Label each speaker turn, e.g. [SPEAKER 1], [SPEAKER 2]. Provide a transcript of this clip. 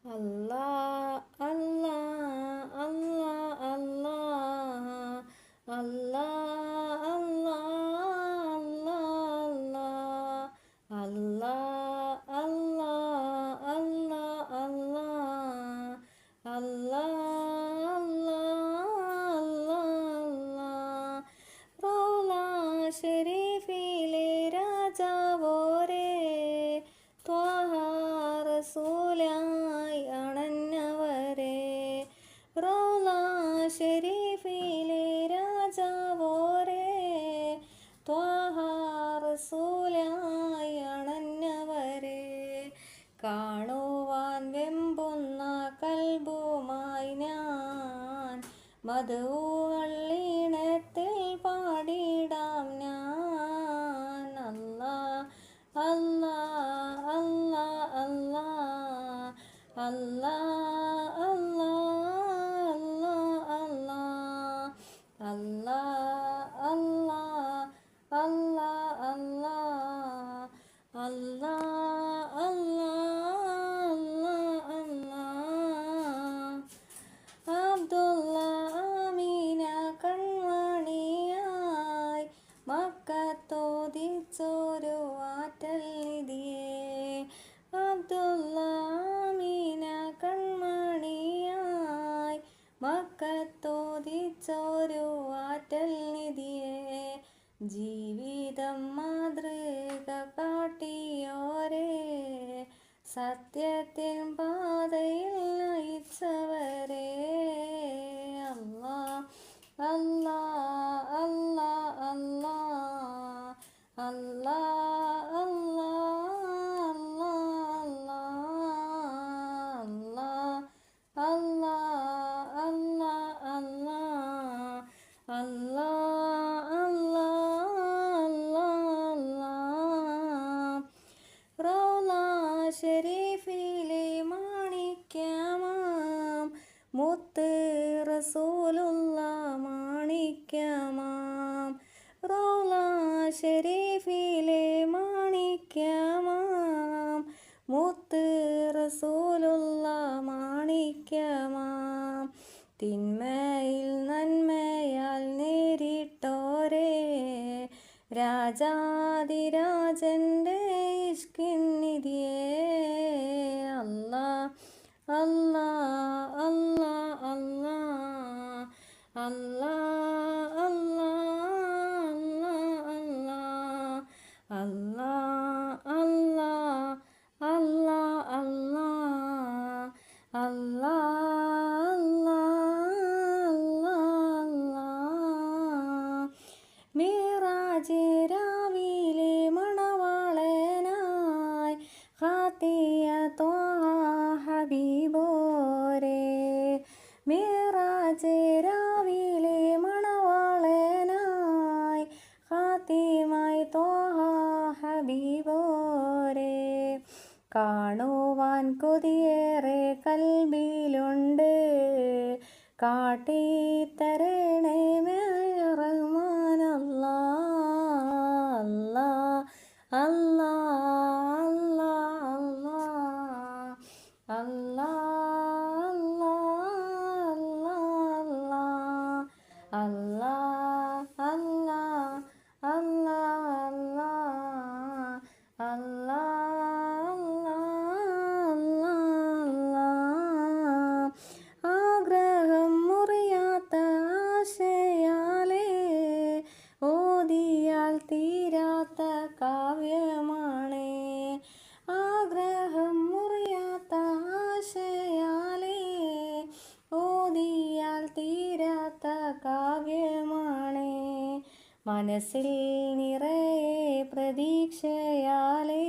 [SPEAKER 1] Allah, Allah, Allah, Allah, Allah, Allah, Allah, Allah, Allah, Allah, Allah, Allah, Allah, റൗള ഷരീഫിലെ രാജാവോരേ Thwaha റസൂലായി അണഞ്ഞവരെ റൗള ഷരീഫിലെ രാജാവോരേ Thwaha റസൂലായി അണഞ്ഞവരെ കാണുവാൻ വെമ്പുന്ന കൽബുമായി ഞാൻ മധുവൾ ഈണത്തിൽ പാടിടാം ഞാൻ അല്ലാ അല്ലാ അല്ലാ അല്ലാ അല്ലാ അല്ലാ അല്ലാ അല്ലാ അല്ലാ അല്ലാ അല്ലാ അല്ലാ അല്ലാ അല്ലാ അബ്ദുള്ള ആമീന കൺമണിയായി മക്കത്തോദിച്ചൊരു ആറ്റൽ നിധിയെ അബ്ദുള്ള ആമീന കൺമണിയായി മക്കത്തോദിച്ചൊരു ആറ്റൽ നിധിയെ ജീവിതം മാതൃക കാട്ടിയോരേ സത്യത്തിൻ പാതയിൽ നയിച്ചവരെ അല്ലാ അല്ലാ അല്ലാ അല്ലാ അല്ലാ അല്ലാ അല്ലാ അല്ലാ അല്ലാ അല്ലാ അല്ലാ അല്ലാ റൗള ഷരീഫിലെ മാണിക്യമാം മുത്ത് റസൂലുള്ള മാണിക്യമാം റൗള ഷരീഫിലെ മാണിക്യമാം മുത്ത് റസൂലുള്ള മാണിക്യമാം തിന്മയിൽ നന്മയാൽ നേരിട്ടോരേ രാജാതിരാജൻ്റെ ഇഷ്കിൻ നിധിയെ അല്ലാ അല്ലാ അല്ലാ അല്ലാ അല്ലാ അല്ലാ അല്ലാ അല്ലാ അല്ലാ അല്ലാ അല്ലാ മിറാജ് രാവിലെ മണവാളനായി ഖാതിയ ത്വാഹ ഹബീബോരേ മിറാജ് രാവിലെ മണവാളനായി ഖാതിമായി ത്വാഹ ഹബീബോരേ കാണുവാൻ കൊതിയേറെ കൽബിലുണ്ട് കാട്ടിത്തരണേ റഹ്മാൻ അല്ലാ അല്ലാ അല്ലാ അല്ലാ അല്ലാ അല്ലാ അല്ലാ അല്ലാ അല്ലാ ആഗ്രഹം മുറിയാത്ത ആശയാലേ ഓതിയാൽ തീരാത്ത കാവ്യമാണേ ആഗ്രഹം മുറിയാത്ത ആശയാലേ ഓതിയാൽ തീരാത്ത കാവ്യമാണേ മനസ്സിൽ നിറയെ പ്രതീക്ഷയാലേ